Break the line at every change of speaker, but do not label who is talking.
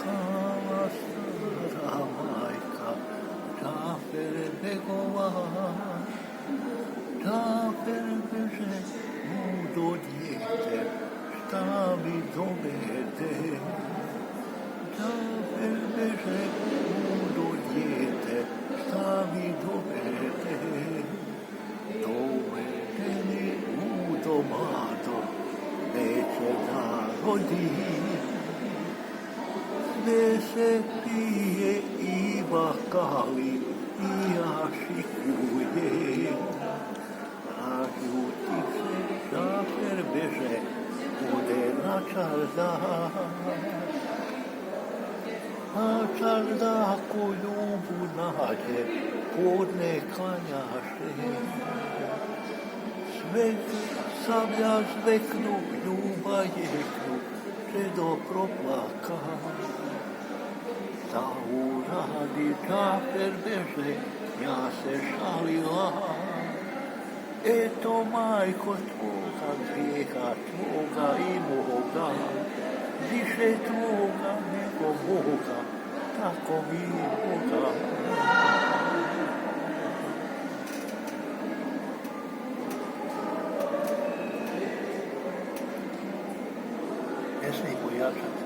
Kama stara majka, Džafer begova, Džafer beže do dijete, šta mi dovede. Džafer beže do dijete, šta mi dovede. Dovede mi u domado, neće da rodi. Sve se pije i bakali i jašikuje. A ljuti se Džafer beže, ode na čardak. Na čardaku ljubu nađe, podne klanjaše. Sablja zveknu, ljuba jeknu, čedo proplaka. Da uradi Džafer beže, ja se šalila. Eto majko tvoga, grijeha tvoga i moga, više tvoga nego moga, tako mi Boga. Pjesnik pojačan.